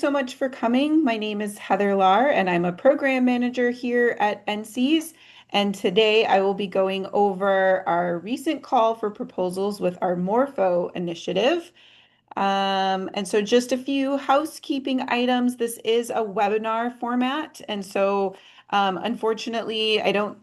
so much for coming. My name is Heather Lar, and I'm a program manager here at NCEAS. And today I will be going over our recent call for proposals with our Morpho Initiative. And so just a few housekeeping items. This is a webinar format. And so unfortunately, I don't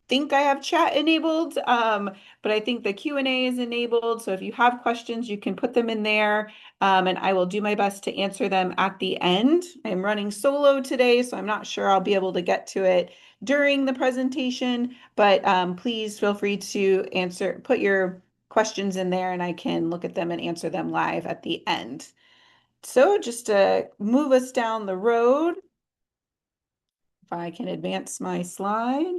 think I have chat enabled, but I think the Q&A is enabled. So if you have questions, you can put them in there, and I will do my best to answer them at the end. I'm running solo today, so I'm not sure I'll be able to get to it during the presentation, but please feel free to put your questions in there and I can look at them and answer them live at the end. So just to move us down the road, if I can advance my slide.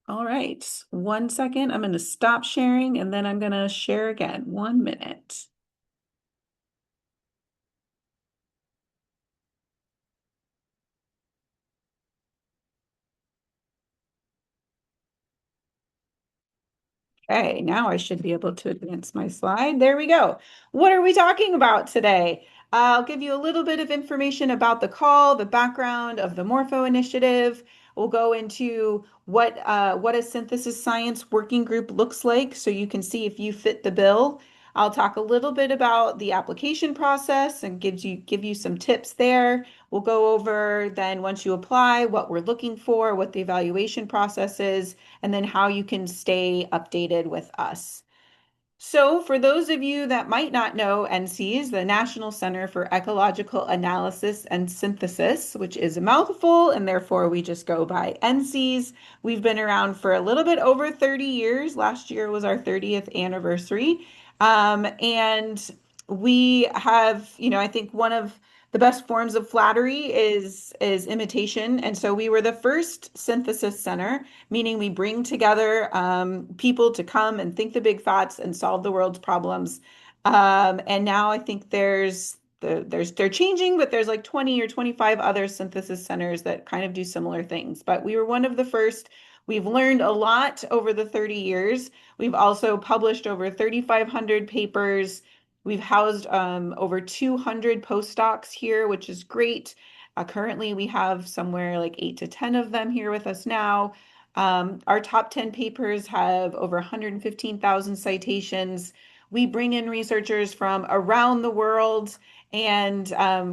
All right, 1 second. I'm going to stop sharing and then I'm going to share again. 1 minute. Okay, now I should be able to advance my slide. There we go. What are we talking about today? I'll give you a little bit of information about the call, the background of the Morpho Initiative. We'll go into what a synthesis science working group looks like so you can see if you fit the bill. I'll talk a little bit about the application process and give you some tips there. We'll go over then once you apply, what we're looking for, what the evaluation process is, and then how you can stay updated with us. So for those of you that might not know NCEAS, the National Center for Ecological Analysis and Synthesis, which is a mouthful, and therefore we just go by NCEAS. We've been around for a little bit over 30 years. Last year was our 30th anniversary. And we have, I think one of the best forms of flattery is imitation. And so we were the first synthesis center, meaning we bring together people to come and think the big thoughts and solve the world's problems. And now I think they're changing, but there's like 20 or 25 other synthesis centers that kind of do similar things. But we were one of the first. We've learned a lot over the 30 years. We've also published over 3,500 papers. We've housed over 200 postdocs here, which is great. Currently, we have somewhere like 8 to 10 of them here with us now. Our top 10 papers have over 115,000 citations. We bring in researchers from around the world, and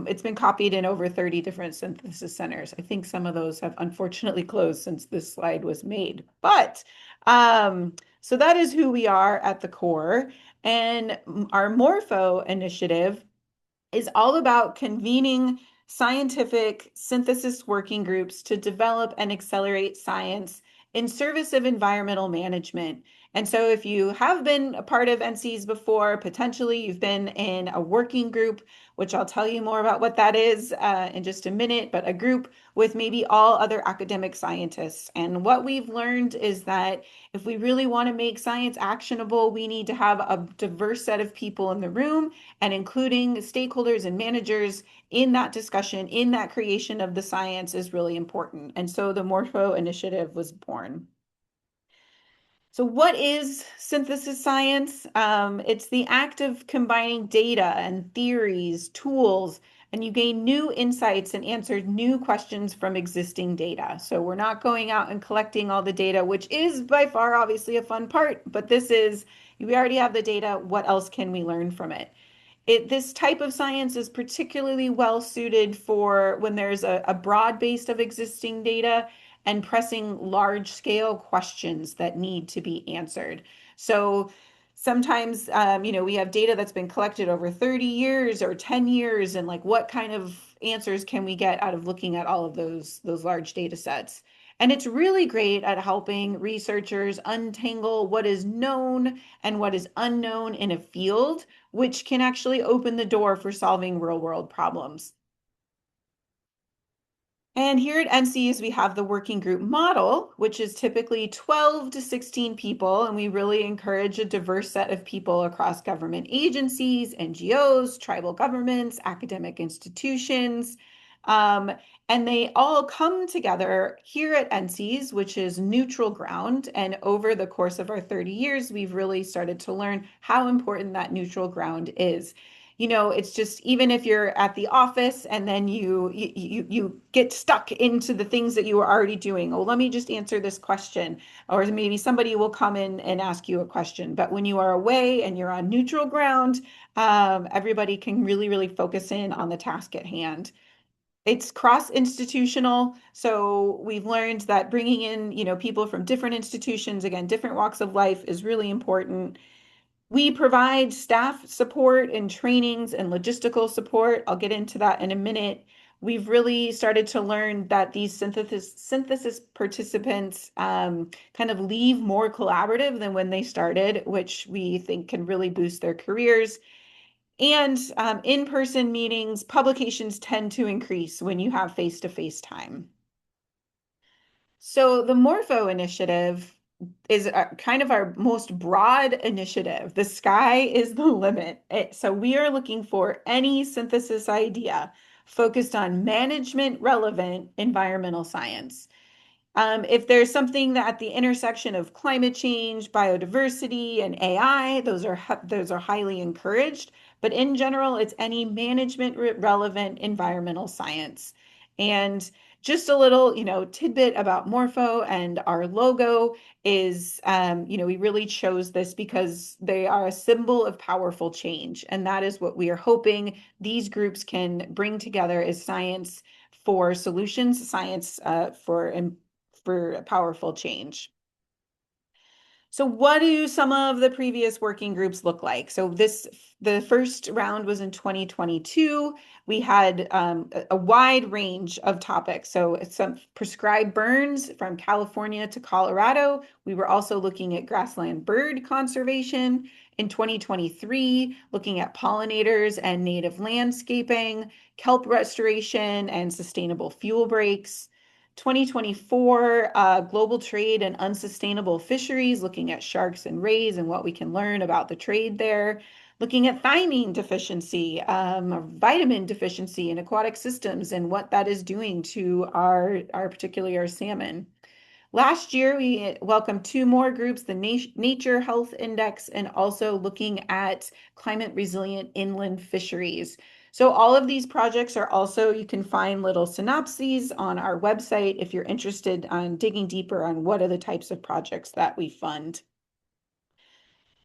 it's been copied in over 30 different synthesis centers. I think some of those have unfortunately closed since this slide was made. But so that is who we are at the core. And our Morpho initiative is all about convening scientific synthesis working groups to develop and accelerate science in service of environmental management. And so if you have been a part of NCEAS before, potentially you've been in a working group, which I'll tell you more about what that is in just a minute, but a group with maybe all other academic scientists. And what we've learned is that if we really want to make science actionable, we need to have a diverse set of people in the room and including stakeholders and managers in that discussion, in that creation of the science is really important. And so the Morpho Initiative was born. So what is synthesis science? It's the act of combining data and theories, tools, and you gain new insights and answer new questions from existing data. So we're not going out and collecting all the data, which is by far obviously a fun part, but we already have the data. What else can we learn from it? This type of science is particularly well suited for when there's a broad base of existing data and pressing large scale questions that need to be answered. So sometimes, we have data that's been collected over 30 years or 10 years, and like what kind of answers can we get out of looking at all of those large data sets? And it's really great at helping researchers untangle what is known and what is unknown in a field, which can actually open the door for solving real world problems. And here at NCEAS, we have the working group model, which is typically 12 to 16 people, and we really encourage a diverse set of people across government agencies, NGOs, tribal governments, academic institutions. Um, and they all come together here at NCEAS, which is neutral ground. And over the course of our 30 years, we've really started to learn how important that neutral ground is. It's just even if you're at the office and then you get stuck into the things that you were already doing. Oh, let me just answer this question. Or maybe somebody will come in and ask you a question. But when you are away and you're on neutral ground, everybody can really, really focus in on the task at hand. It's cross-institutional, so we've learned that bringing in, people from different institutions, again, different walks of life is really important. We provide staff support and trainings and logistical support. I'll get into that in a minute. We've really started to learn that these synthesis participants kind of leave more collaborative than when they started, which we think can really boost their careers. And in-person meetings, publications tend to increase when you have face-to-face time. So the Morpho Initiative is kind of our most broad initiative. The sky is the limit. So we are looking for any synthesis idea focused on management relevant environmental science. If there's something that at the intersection of climate change, biodiversity, and AI, those are highly encouraged. But in general, it's any management relevant environmental science. And just a little, tidbit about Morpho and our logo is, we really chose this because they are a symbol of powerful change. And that is what we are hoping these groups can bring together is science for solutions, science for powerful change. So what do some of the previous working groups look like? So the first round was in 2022. We had a wide range of topics. So some prescribed burns from California to Colorado. We were also looking at grassland bird conservation. In 2023, looking at pollinators and native landscaping, kelp restoration, and sustainable fuel breaks. 2024, global trade and unsustainable fisheries, looking at sharks and rays and what we can learn about the trade there. Looking at thiamine deficiency, vitamin deficiency in aquatic systems and what that is doing to particularly our salmon. Last year, we welcomed two more groups, the Nature Health Index and also looking at climate resilient inland fisheries. So all of these projects are also, you can find little synopses on our website if you're interested on digging deeper on what are the types of projects that we fund.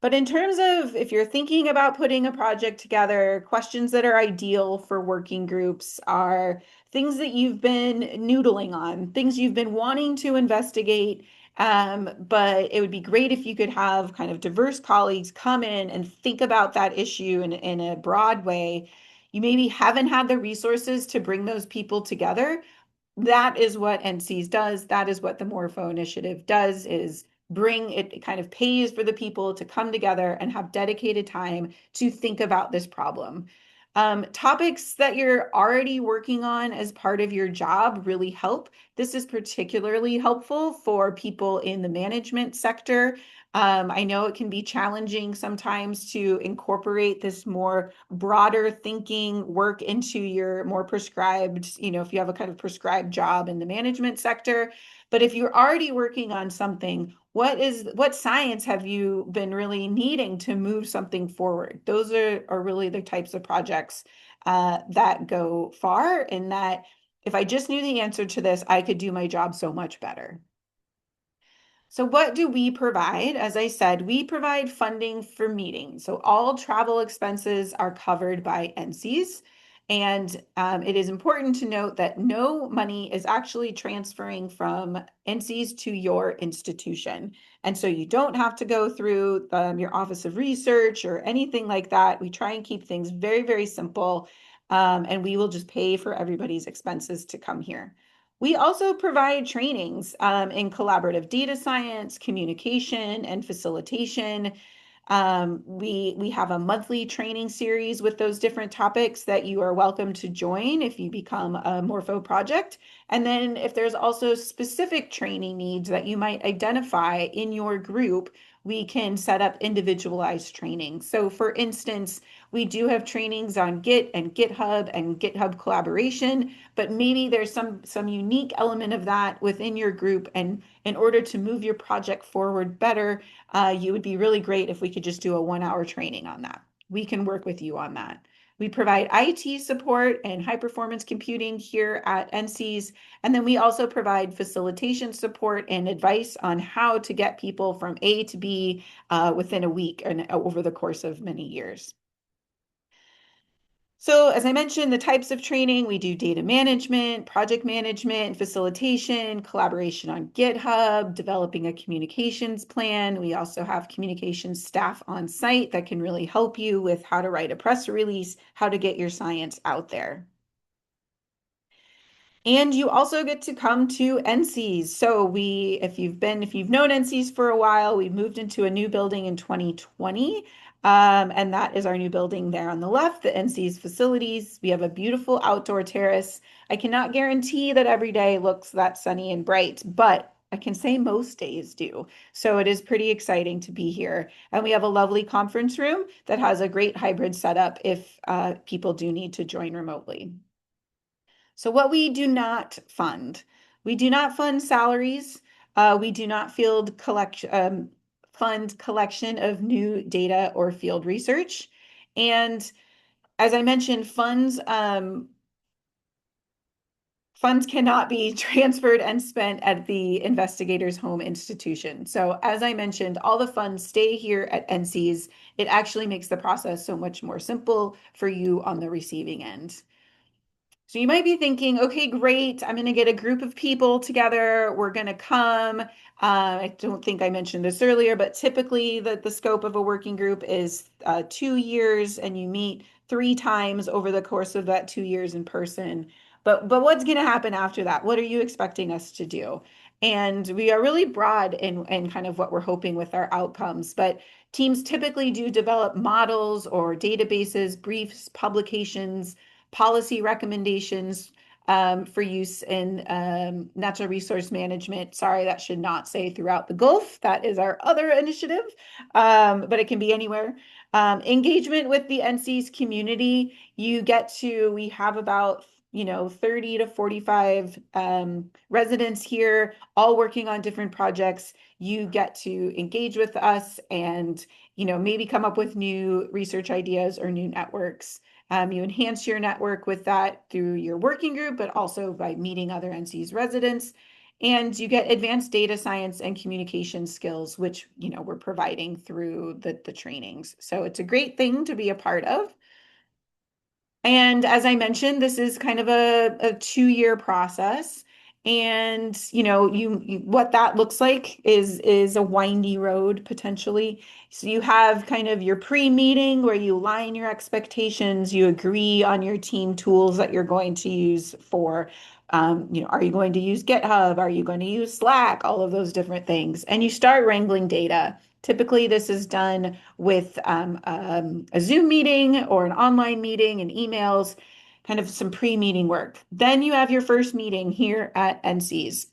But in terms of if you're thinking about putting a project together, questions that are ideal for working groups are things that you've been noodling on, things you've been wanting to investigate. But it would be great if you could have kind of diverse colleagues come in and think about that issue in a broad way. You maybe haven't had the resources to bring those people together. That is what NCEAS does. That is what the Morpho Initiative does, is bring it kind of pays for the people to come together and have dedicated time to think about this problem. Topics that you're already working on as part of your job really help. This is particularly helpful for people in the management sector. I know it can be challenging sometimes to incorporate this more broader thinking work into your more prescribed, if you have a kind of prescribed job in the management sector. But if you're already working on something, what science have you been really needing to move something forward? Those are really the types of projects that go far, in that if I just knew the answer to this, I could do my job so much better. So what do we provide? As I said, we provide funding for meetings. So all travel expenses are covered by NCEAS. And it is important to note that no money is actually transferring from NCEAS to your institution. And so you don't have to go through your Office of Research or anything like that. We try and keep things very, very simple. And we will just pay for everybody's expenses to come here. We also provide trainings in collaborative data science, communication, and facilitation. We have a monthly training series with those different topics that you are welcome to join if you become a Morpho project. And then if there's also specific training needs that you might identify in your group, we can set up individualized training. So for instance, we do have trainings on Git and GitHub collaboration, but maybe there's some unique element of that within your group. And in order to move your project forward better, you would be really great if we could just do a 1 hour training on that. We can work with you on that. We provide IT support and high performance computing here at NCEAS. And then we also provide facilitation support and advice on how to get people from A to B within a week and over the course of many years. So as I mentioned, the types of training, we do data management, project management, facilitation, collaboration on GitHub, developing a communications plan. We also have communications staff on site that can really help you with how to write a press release, how to get your science out there. And you also get to come to NCEAS. So if you've known NCEAS for a while, we moved into a new building in 2020. And that is our new building there on the left, the NCEAS facilities. We have a beautiful outdoor terrace. I cannot guarantee that every day looks that sunny and bright, but I can say most days do. So it is pretty exciting to be here. And we have a lovely conference room that has a great hybrid setup if people do need to join remotely. So what we do not fund, we do not fund salaries. We do not fund collection of new data or field research. And as I mentioned, funds cannot be transferred and spent at the investigator's home institution. So as I mentioned, all the funds stay here at NCEAS. It actually makes the process so much more simple for you on the receiving end. So you might be thinking, okay, great. I'm going to get a group of people together. We're going to come. I don't think I mentioned this earlier, but typically the scope of a working group is 2 years, and you meet 3 times over the course of that 2 years in person. But what's going to happen after that? What are you expecting us to do? And we are really broad in kind of what we're hoping with our outcomes. But teams typically do develop models or databases, briefs, publications, policy recommendations for use in natural resource management. Sorry, that should not say throughout the Gulf. That is our other initiative, but it can be anywhere. Engagement with the NC's community. We have about 30 to 45 residents here, all working on different projects. You get to engage with us and maybe come up with new research ideas or new networks. You enhance your network with that through your working group, but also by meeting other NC's residents. And you get advanced data science and communication skills, which we're providing through the trainings. So it's a great thing to be a part of. And as I mentioned, this is kind of a 2 year process. And what that looks like is a windy road potentially. So you have kind of your pre-meeting where you line your expectations, you agree on your team tools that you're going to use for, are you going to use GitHub? Are you going to use Slack? All of those different things. And you start wrangling data. Typically, this is done with a Zoom meeting or an online meeting and emails, kind of some pre-meeting work. Then you have your first meeting here at NCEAS.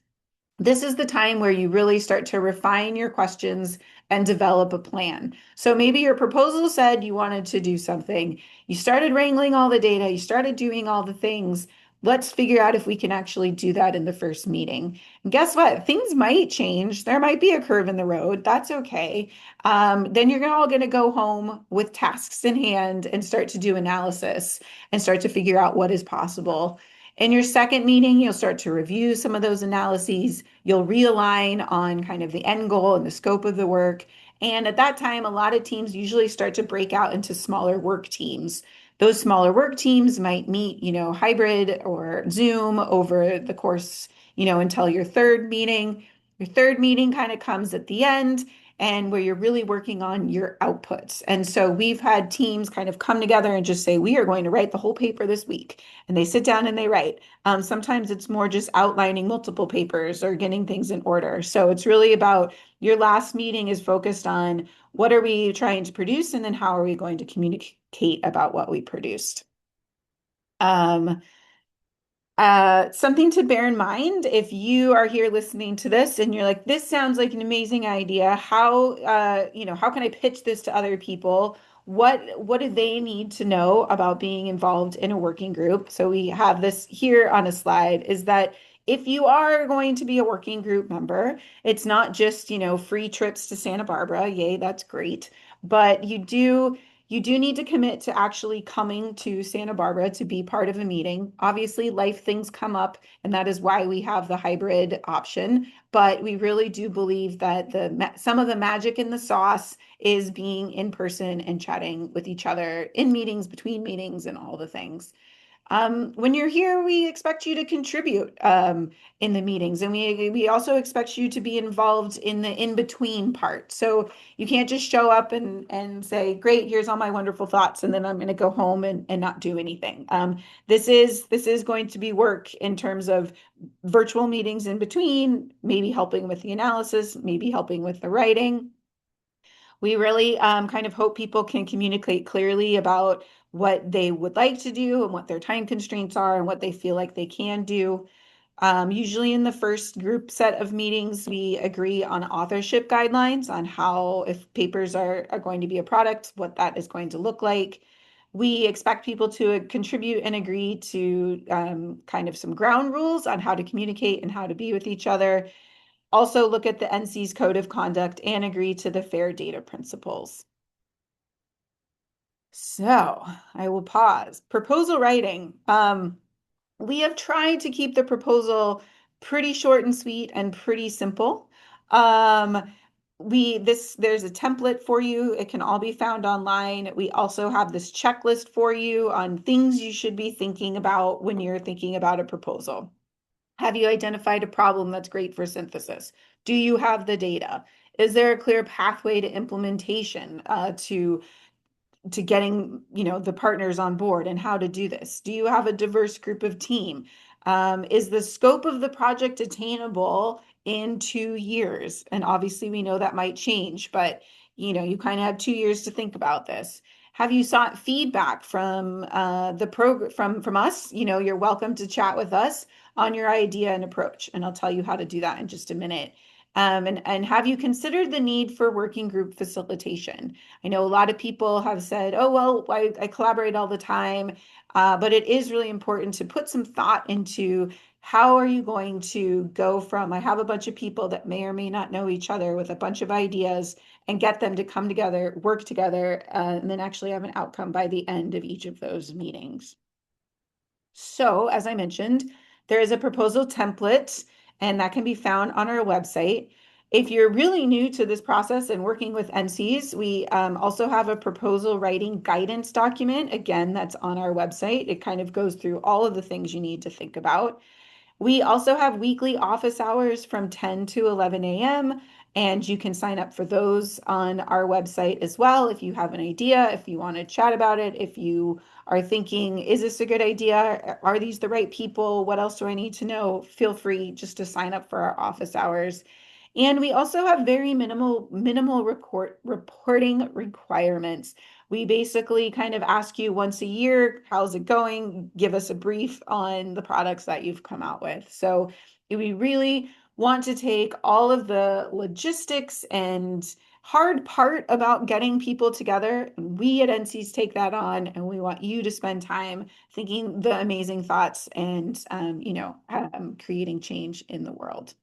This is the time where you really start to refine your questions and develop a plan. So maybe your proposal said you wanted to do something. You started wrangling all the data, you started doing all the things. Let's figure out if we can actually do that in the first meeting. And guess what? Things might change. There might be a curve in the road. That's okay. Then you're all going to go home with tasks in hand and start to do analysis and start to figure out what is possible. In your second meeting, you'll start to review some of those analyses. You'll realign on kind of the end goal and the scope of the work. And at that time, a lot of teams usually start to break out into smaller work teams. Those smaller work teams might meet, hybrid or Zoom over the course, until your third meeting. Your third meeting kind of comes at the end and where you're really working on your outputs. And so we've had teams kind of come together and just say, we are going to write the whole paper this week. And they sit down and they write. Sometimes it's more just outlining multiple papers or getting things in order. So it's really about your last meeting is focused on what are we trying to produce, and then how are we going to communicate about what we produced. Something to bear in mind if you are here listening to this and you're like, this sounds like an amazing idea. How can I pitch this to other people? What do they need to know about being involved in a working group? So we have this here on a slide, is that if you are going to be a working group member, it's not just, free trips to Santa Barbara. Yay, that's great. But you do need to commit to actually coming to Santa Barbara to be part of a meeting. Obviously, life things come up, and that is why we have the hybrid option. But we really do believe that some of the magic in the sauce is being in person and chatting with each other in meetings, between meetings, and all the things. When you're here, we expect you to contribute in the meetings, and we also expect you to be involved in the in-between part. So you can't just show up and say, "Great, here's all my wonderful thoughts," and then I'm going to go home and not do anything. This is going to be work in terms of virtual meetings in between, maybe helping with the analysis, maybe helping with the writing. We really kind of hope people can communicate clearly about what they would like to do and what their time constraints are and what they feel like they can do. Usually in the first group set of meetings, we agree on authorship guidelines on how, if papers are going to be a product, what that is going to look like. We expect people to contribute and agree to kind of some ground rules on how to communicate and how to be with each other. Also look at the NC's code of conduct and agree to the fair data principles. So I will pause. Proposal writing. We have tried to keep the proposal pretty short and sweet and pretty simple. Um, there's a template for you. It can all be found online. We also have this checklist for you on things you should be thinking about when you're thinking about a proposal. Have you identified a problem that's great for synthesis? Do you have the data? Is there a clear pathway to implementation, to getting, the partners on board and how to do this? Do you have a diverse group of team? Is the scope of the project attainable in 2 years? And obviously we know that might change, but you kind of have 2 years to think about this. Have you sought feedback from the program from us? You're welcome to chat with us on your idea and approach, and I'll tell you how to do that in just a minute. And have you considered the need for working group facilitation? I know a lot of people have said, oh, well, I collaborate all the time, but it is really important to put some thought into how are you going to go from, I have a bunch of people that may or may not know each other with a bunch of ideas and get them to come together, work together, and then actually have an outcome by the end of each of those meetings. So, as I mentioned, there is a proposal template, and that can be found on our website. If you're really new to this process and working with NCs, we also have a proposal writing guidance document. Again, that's on our website. It kind of goes through all of the things you need to think about. We also have weekly office hours from 10 to 11 a.m., and you can sign up for those on our website as well if you have an idea, if you want to chat about it, if you are thinking, is this a good idea? Are these the right people? What else do I need to know? Feel free just to sign up for our office hours. And we also have very minimal reporting requirements. We basically kind of ask you once a year, how's it going? Give us a brief on the products that you've come out with. So we really want to take all of the logistics and hard part about getting people together. We at NCEAS take that on, and we want you to spend time thinking the amazing thoughts and, creating change in the world.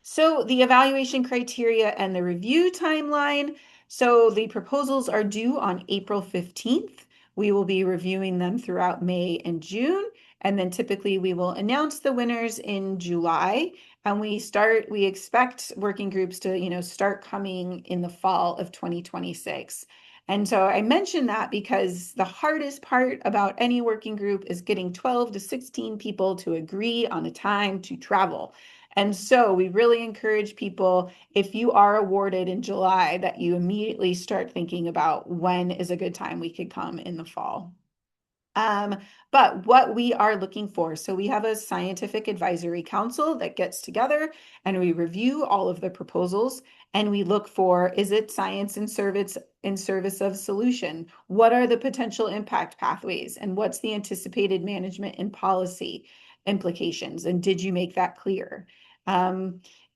So the evaluation criteria and the review timeline. So the proposals are due on April 15th. We will be reviewing them throughout May and June. And then typically we will announce the winners in July. And we expect working groups to, start coming in the fall of 2026. And so I mention that because the hardest part about any working group is getting 12 to 16 people to agree on a time to travel. And so we really encourage people, if you are awarded in July, that you immediately start thinking about when is a good time we could come in the fall. But what we are looking for, so we have a scientific advisory council that gets together and we review all of the proposals, and we look for, is it science and in service of solution? What are the potential impact pathways? And what's the anticipated management and policy implications? And did you make that clear?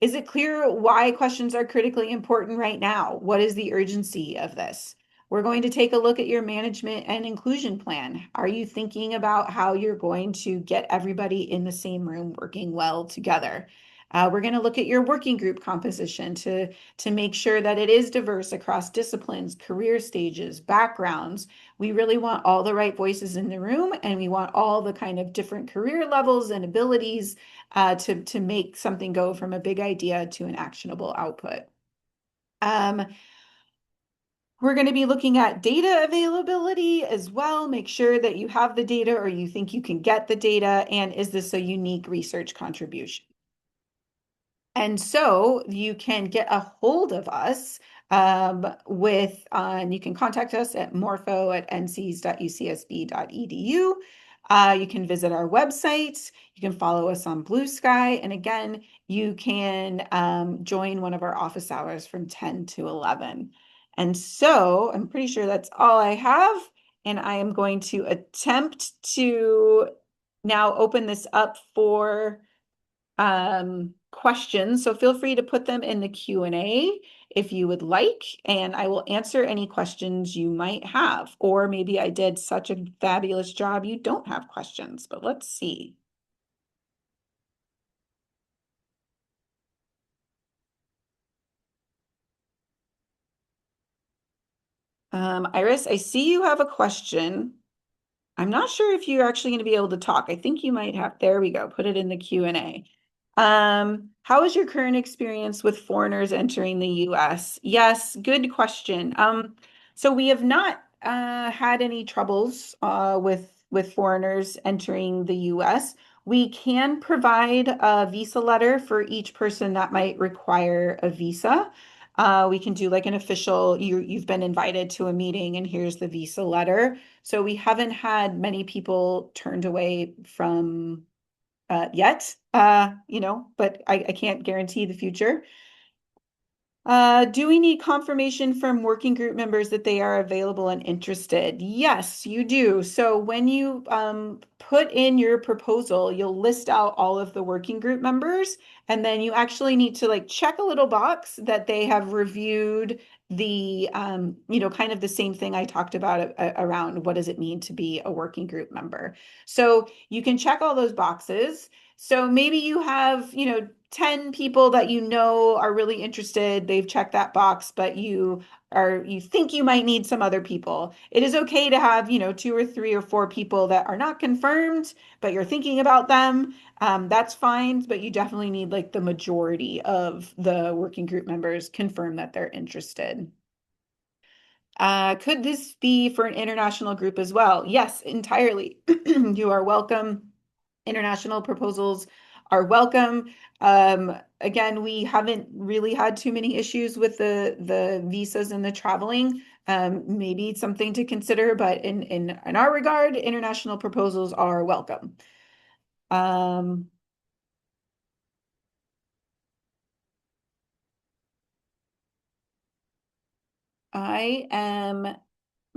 Is it clear why questions are critically important right now? What is the urgency of this? We're going to take a look at your management and inclusion plan. Are you thinking about how you're going to get everybody in the same room working well together? We're going to look at your working group composition to make sure that it is diverse across disciplines, career stages, backgrounds. We really want all the right voices in the room, and we want all the kind of different career levels and abilities to make something go from a big idea to an actionable output. We're going to be looking at data availability as well. Make sure that you have the data or you think you can get the data. And is this a unique research contribution? And so you can get a hold of us you can contact us at morpho@nces.ucsb.edu. You can visit our website. You can follow us on Blue Sky. And again, you can join one of our office hours from 10 to 11. And so I'm pretty sure that's all I have. And I am going to attempt to now open this up for questions. So feel free to put them in the Q&A if you would like, and I will answer any questions you might have. Or maybe I did such a fabulous job you don't have questions, but let's see. Iris, I see you have a question. I'm not sure if you're actually going to be able to talk. I think you might have. There we go. Put it in the Q&A. How is your current experience with foreigners entering the US? Yes, good question. So we have not had any troubles with foreigners entering the US. We can provide a visa letter for each person that might require a visa. We can do like an official, you've been invited to a meeting and here's the visa letter. So we haven't had many people turned away from yet, but I can't guarantee the future. Do we need confirmation from working group members that they are available and interested? Yes, you do. So when you put in your proposal, you'll list out all of the working group members, and then you actually need to like check a little box that they have reviewed the, kind of the same thing I talked about around what does it mean to be a working group member. So you can check all those boxes. So maybe you have, 10 people that you know are really interested. They've checked that box, but you think you might need some other people. It is okay to have, 2 or 3 or 4 people that are not confirmed, but you're thinking about them. That's fine, but you definitely need like the majority of the working group members confirm that they're interested. Could this be for an international group as well? Yes, entirely. You are welcome. International proposals are welcome. Again, we haven't really had too many issues with the visas and the traveling. Maybe it's something to consider, but in our regard, international proposals are welcome.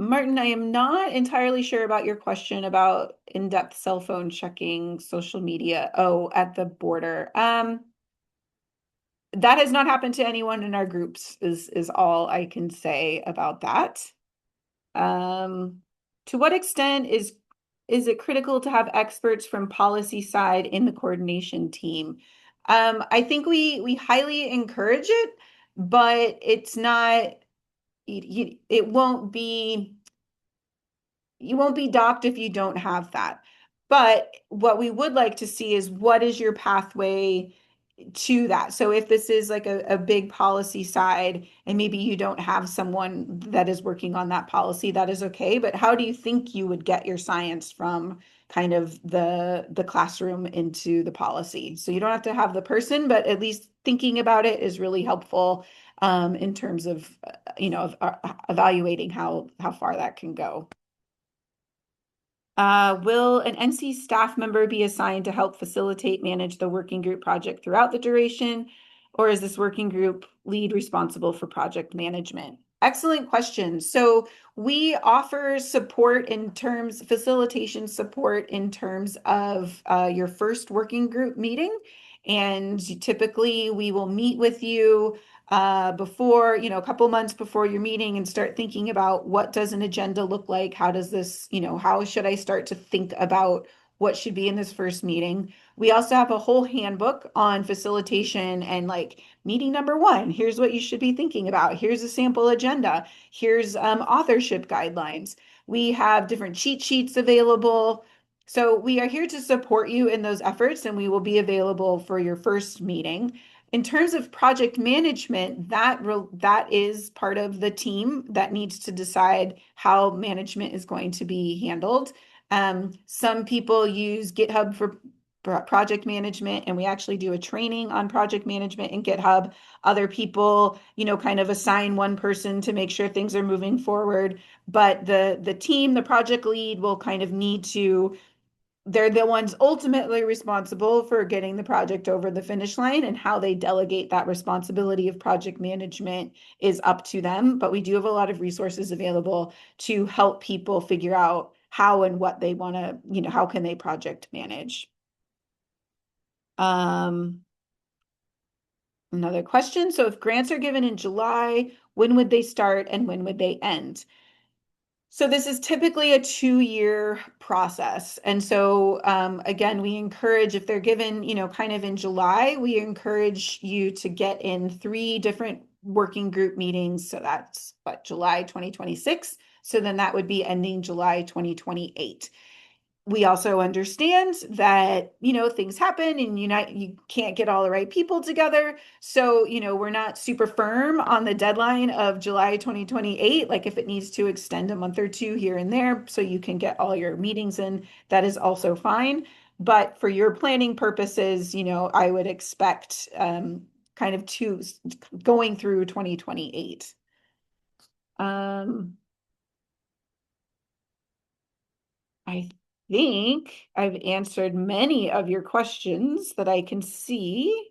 Martin, I am not entirely sure about your question about in-depth cell phone checking, social media. Oh, at the border. That has not happened to anyone in our groups is all I can say about that. To what extent is it critical to have experts from policy side in the coordination team? I think we highly encourage it, but it's not, it won't be, you won't be docked if you don't have that. But what we would like to see is what is your pathway to that. So if this is like a big policy side and maybe you don't have someone that is working on that policy, that is okay. But how do you think you would get your science from kind of the classroom into the policy? So you don't have to have the person, but at least thinking about it is really helpful in terms of, evaluating how far that can go. Will an NC staff member be assigned to help facilitate, manage the working group project throughout the duration? Or is this working group lead responsible for project management? Excellent question. So we offer support in terms, facilitation support in terms of your first working group meeting. And typically we will meet with you before, a couple months before your meeting and start thinking about what does an agenda look like? How does this, how should I start to think about what should be in this first meeting? We also have a whole handbook on facilitation and like meeting number one, here's what you should be thinking about. Here's a sample agenda. Here's authorship guidelines. We have different cheat sheets available. So we are here to support you in those efforts, and we will be available for your first meeting. In terms of project management, that is part of the team that needs to decide how management is going to be handled. Some people use GitHub for project management, and we actually do a training on project management in GitHub. Other people, kind of assign one person to make sure things are moving forward. But the team, the project lead will kind of need to, they're the ones ultimately responsible for getting the project over the finish line, and how they delegate that responsibility of project management is up to them. But we do have a lot of resources available to help people figure out how and what they want to, how can they project manage. Um, Another question. So if grants are given in July, when would they start and when would they end? So this is typically a 2-year process. And so again, we encourage, if they're given, kind of in July, we encourage you to get in 3 different working group meetings. So that's what, July 2026. So then that would be ending July 2028. We also understand that, things happen and you can't get all the right people together. So, we're not super firm on the deadline of July 2028. Like if it needs to extend a month or two here and there so you can get all your meetings in, that is also fine. But for your planning purposes, I would expect kind of going through 2028. I think I've answered many of your questions that I can see.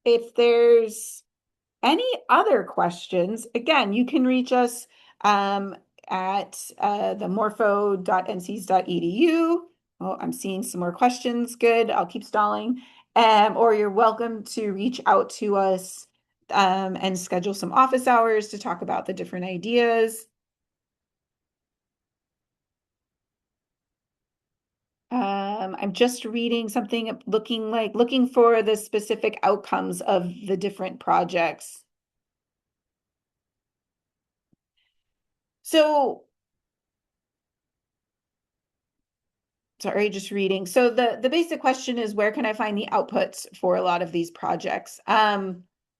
If there's any other questions, again, you can reach us at the morpho.ncs.edu. Oh, I'm seeing some more questions. Good. I'll keep stalling. Or you're welcome to reach out to us and schedule some office hours to talk about the different ideas. I'm just reading something looking for the specific outcomes of the different projects. So, sorry, just reading. So the basic question is, where can I find the outputs for a lot of these projects?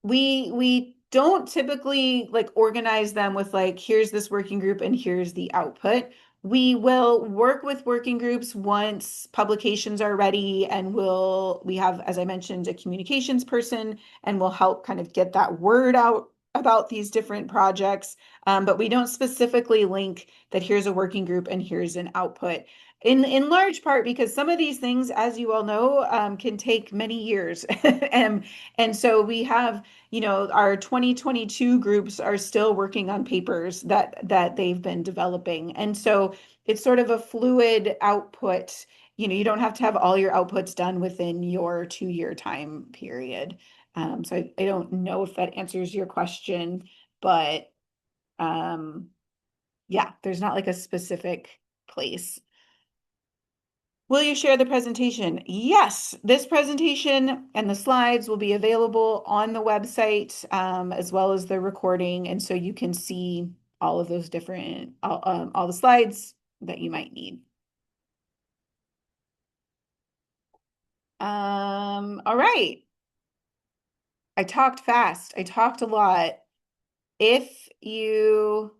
We don't typically like organize them with like, here's this working group and here's the output. We will work with working groups once publications are ready, and we have, as I mentioned, a communications person, and we'll help kind of get that word out about these different projects. But we don't specifically link that here's a working group and here's an output. In large part because some of these things, as you all know, can take many years. And so we have, our 2022 groups are still working on papers that they've been developing. And so it's sort of a fluid output. You don't have to have all your outputs done within your 2-year time period. So I don't know if that answers your question, but yeah, there's not like a specific place. Will you share the presentation? Yes, this presentation and the slides will be available on the website, as well as the recording. And so you can see all of those different, all the slides that you might need. All right. I talked fast. I talked a lot. If you,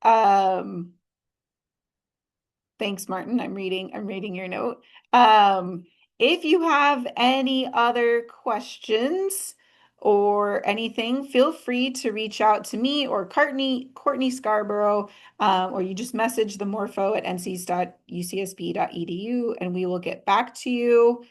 um, Thanks, Martin. I'm reading your note. If you have any other questions or anything, feel free to reach out to me or Courtney Scarborough, or you just message the Morpho at ncs.ucsb.edu and we will get back to you.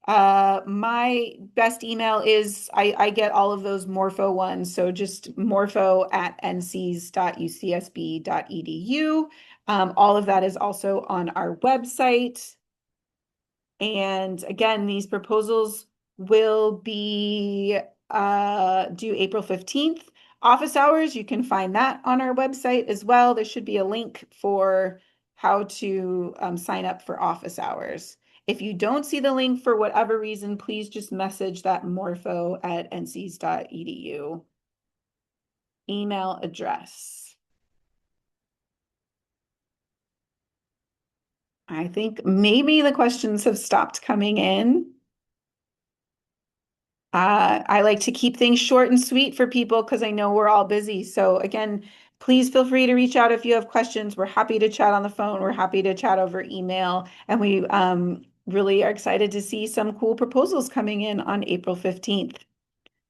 My best email is I get all of those Morpho ones, so just morpho@ncs.ucsb.edu. All of that is also on our website. And again, these proposals will be due April 15th. Office hours, you can find that on our website as well. There should be a link for how to sign up for office hours. If you don't see the link for whatever reason, please just message that morpho@ncs.edu email address. I think maybe the questions have stopped coming in. I like to keep things short and sweet for people because I know we're all busy. So again, please feel free to reach out if you have questions. We're happy to chat on the phone. We're happy to chat over email. And we really are excited to see some cool proposals coming in on April 15th.